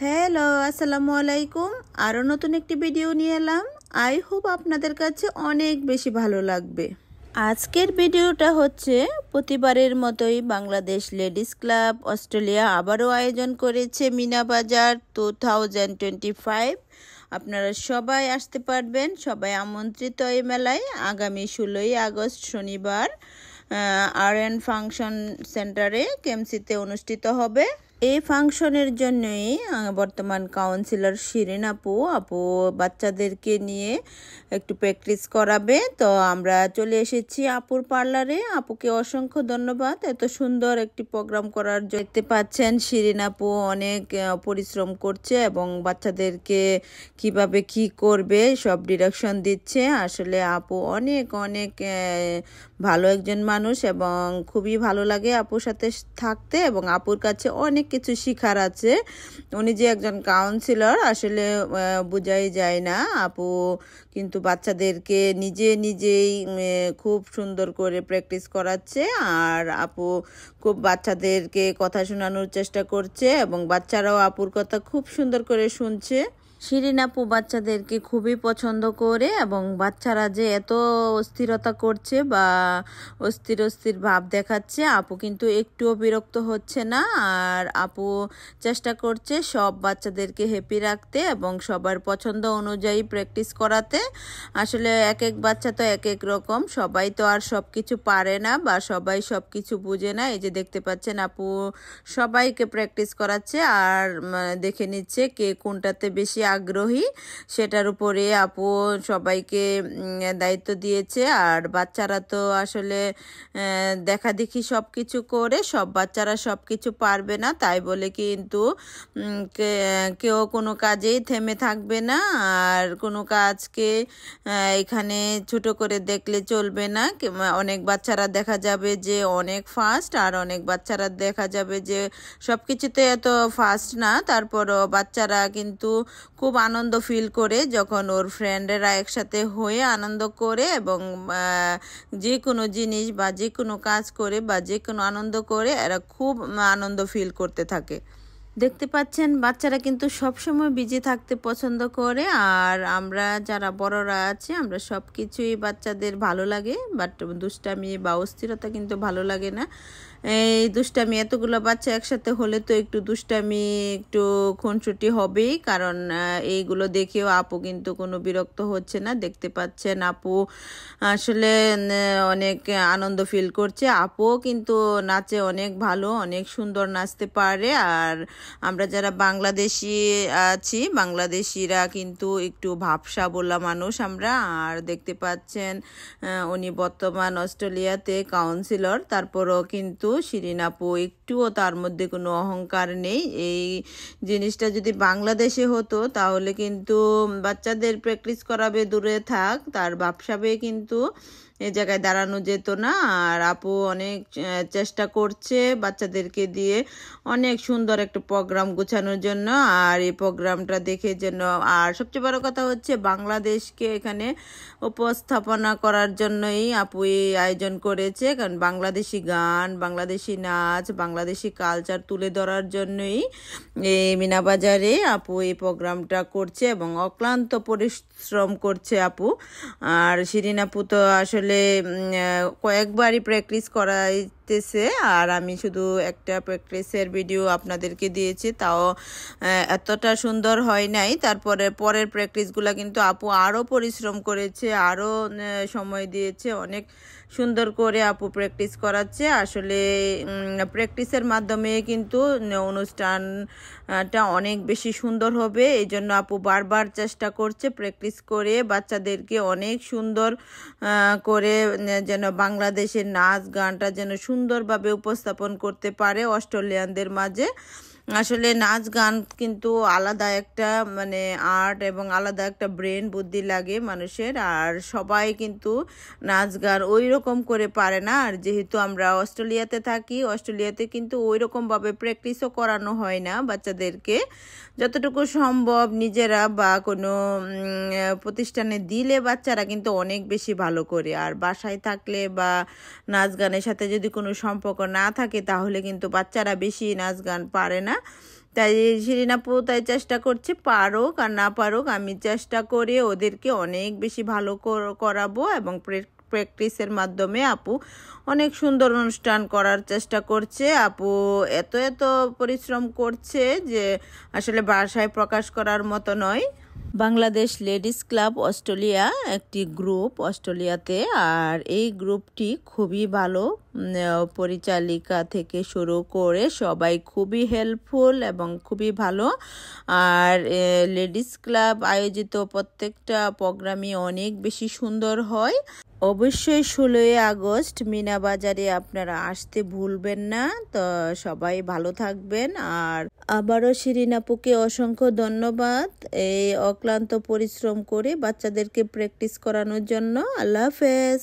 Hello, আসসালামু আলাইকুম। আরও নতুন একটি ভিডিও নিয়ে এলাম। আই হোপ আপনাদের কাছে অনেক বেশি ভালো লাগবে। আজকের ভিডিওটা হচ্ছে প্রতিবারের মতোই বাংলাদেশ লেডিস ক্লাব অস্ট্রেলিয়া আবারও আয়োজন করেছে মিনা বাজার 2025। আপনারা সবাই আসতে পারবেন, সবাই আমন্ত্রিত এই মেলায়। আগামী 16ই আগস্ট শনিবার আর.এন ফাংশন সেন্টারে কেএমসিতে অনুষ্ঠিত হবে। এই ফাংশনের জন্যই বর্তমান কাউন্সিলর শিরিন আপু বাচ্চাদেরকে নিয়ে একটু প্র্যাকটিস করাবে। তো আমরা চলে এসেছি আপুর পার্লারে। আপুকে অসংখ্য ধন্যবাদ এত সুন্দর একটি প্রোগ্রাম করার জন্য। দেখতে পাচ্ছেন শিরিন আপু অনেক পরিশ্রম করছে এবং বাচ্চাদেরকে কিভাবে কি করবে সব ডিরেকশন দিচ্ছে। আসলে আপু অনেক ভালো একজন মানুষ এবং খুবই ভালো লাগে আপুর সাথে থাকতে এবং আপুর কাছে অনেক কিছু শিখার আছে। উনি যে একজন কাউন্সিলর আসলে বোঝাই যায় না। আপু কিন্তু বাচ্চাদেরকে নিজেই খুব সুন্দর করে প্র্যাকটিস করাচ্ছে আর আপু খুব বাচ্চাদেরকে কথা শোনানোর চেষ্টা করছে এবং বাচ্চারাও আপুর কথা খুব সুন্দর করে শুনছে। শিরিন আপু বাচ্চাদেরকে খুবই পছন্দ করে এবং বাচ্চারা যে এত অস্থিরতা করছে বা অস্থির ভাব দেখাচ্ছে, আপু কিন্তু একটুও বিরক্ত হচ্ছে না। আর আপু চেষ্টা করছে সব বাচ্চাদেরকে হ্যাপি রাখতে এবং সবার পছন্দ অনুযায়ী প্র্যাকটিস করাতে। আসলে এক এক বাচ্চা তো এক এক রকম, সবাই তো আর সব কিছু পারে না বা সবাই সব কিছু বুঝে না। এই যে দেখতে পাচ্ছেন আপু সবাইকে প্র্যাকটিস করাচ্ছে আর দেখে নিচ্ছে কে কোনটাতে বেশি আগ্রহী, সেটার উপরে আপু সবাইকে দায়িত্ব দিয়েছে। আর বাচ্চারা তো আসলে দেখা দেখি সব কিছু করে, সব বাচ্চারা সব কিছু পারবে না, তাই বলে কিন্তু কেউ কোনো কাজেই থেমে থাকবে না। আর কোনো কাজকে এখানে ছোট করে দেখলে চলবে না। অনেক বাচ্চারা দেখা যাবে যে অনেক ফাস্ট আর অনেক বাচ্চারা দেখা যাবে যে সব কিছুতে এত ফাস্ট না। তারপরও বাচ্চারা কিন্তু খুব আনন্দ ফিল করে যখন ওর ফ্রেন্ডেরা একসাথে হয়ে আনন্দ করে এবং যে কোনো জিনিস বা যে কোনো কাজ করে বা যে কোনো আনন্দ করে এরা খুব আনন্দ ফিল করতে থাকে। দেখতে পাচ্ছেন বাচ্চারা কিন্তু সবসময় বিজি থাকতে পছন্দ করে আর আমরা যারা বড়রা আছি আমরা সব কিছুই বাচ্চাদের ভালো লাগে, বাট দুষ্টামি বা অস্থিরতা কিন্তু ভালো লাগে না। এই দুষ্টামি এতগুলো বাচ্চা একসাথে হলে তো একটু দুষ্টামি একটু খুনসুটি হবেই, কারণ এইগুলো দেখেও আপু কিন্তু কোনো বিরক্ত হচ্ছে না। দেখতে পাচ্ছেন আপু আসলে অনেক আনন্দ ফিল করছে। আপুও কিন্তু নাচে অনেক ভালো, অনেক সুন্দর নাচতে পারে। আর আমরা যারা বাংলাদেশি আছি, বাংলাদেশিরা কিন্তু একটু ভাবসা বলা মানুষ আমরা। আর দেখতে পাচ্ছেন উনি বর্তমান অস্ট্রেলিয়াতে কাউন্সিলর, তারপরও কিন্তু শিরিন আপু একটুও তার মধ্যে কোনো অহংকার নেই। এই জিনিসটা যদি বাংলাদেশে হতো তাহলে কিন্তু বাচ্চাদের প্র্যাকটিস করাবে দূরে থাক, তার ভাবসাবে কিন্তু এই জায়গায় দাঁড়ানো যেত না। আর আপু অনেক চেষ্টা করছে বাচ্চাদেরকে দিয়ে অনেক সুন্দর একটা প্রোগ্রাম গোছানোর জন্য। আর এই প্রোগ্রামটা দেখে যেন, আর সবচেয়ে বড় কথা হচ্ছে বাংলাদেশকে এখানে উপস্থাপনা করার জন্যই আপু এই আয়োজন করেছে, কারণ বাংলাদেশি গান, বাংলাদেশি নাচ, বাংলাদেশি কালচার তুলে ধরার জন্যই এই মিনা বাজারে আপু এই প্রোগ্রামটা করছে এবং অক্লান্ত পরিশ্রম করছে আপু। আর শিরিন আপু তো আসলে কয়েকবারই প্র্যাকটিস করাইতেছে আর আমি শুধু একটা প্র্যাকটিসের ভিডিও আপনাদেরকে দিয়েছি, তাও এতটা সুন্দর হয় নাই। তারপরে পরের প্র্যাকটিসগুলো কিন্তু আপু আরও পরিশ্রম করেছে, আরও সময় দিয়েছে, অনেক সুন্দর করে আপু প্র্যাকটিস করাচ্ছে। আসলে প্র্যাকটিসের মাধ্যমে কিন্তু অনুষ্ঠানটা অনেক বেশি সুন্দর হবে। এই জন্য আপু বারবার চেষ্টা করছে প্র্যাকটিস করে বাচ্চাদেরকে অনেক সুন্দর করে যেন বাংলাদেশের নাচ গানটা যেন সুন্দরভাবে উপস্থাপন করতে পারে অস্ট্রেলিয়ানদের মাঝে। আসলে নাচ গান কিন্তু আলাদা একটা আর্ট এবং আলাদা একটা ব্রেন বুদ্ধি লাগে মানুষের, আর সবাই কিন্তু নাচ গান ওই রকম করে পারে না। আর যেহেতু আমরা অস্ট্রেলিয়াতে থাকি, অস্ট্রেলিয়াতে কিন্তু ওই রকমভাবে প্র্যাকটিসও করানো হয় না বাচ্চাদেরকে। যতটুকু সম্ভব নিজেরা বা কোনো প্রতিষ্ঠানে দিলে বাচ্চারা কিন্তু অনেক বেশি ভালো করে। আর বাসায় থাকলে বা নাচ গানের সাথে যদি কোনো সম্পর্ক না থাকে তাহলে কিন্তু বাচ্চারা বেশি নাচ গান পারে না। তাই শিরিন আপু তাই চেষ্টা করছে, পারুক আর না পারুক আমি চেষ্টা করে ওদেরকে অনেক বেশি ভালো করাবো এবং প্র্যাকটিসের মাধ্যমে আপু অনেক সুন্দর অনুষ্ঠান করার চেষ্টা করছে। আপু এত এত পরিশ্রম করছে যে আসলে ভাষায় প্রকাশ করার মতো নয়। বাংলাদেশ লেডিস ক্লাব অস্ট্রেলিয়া একটি গ্রুপ অস্ট্রেলিয়াতে, আর এই গ্রুপটি খুবই ভালো, পরিচালিকা থেকে শুরু করে সবাই খুবই হেল্পফুল এবং খুবই ভালো। আর লেডিস ক্লাব আয়োজিত প্রত্যেকটা প্রোগ্রামই অনেক বেশি সুন্দর হয়। অবশ্যই 16ই আগস্ট মিনা বাজারে আপনারা আসতে ভুলবেন না। তো সবাই ভালো থাকবেন। আর আবারও শিরিন আপুকে অসংখ্য ধন্যবাদ এই অক্লান্ত পরিশ্রম করে বাচ্চাদেরকে প্র্যাকটিস করানোর জন্য। আল্লাহ হাফেজ।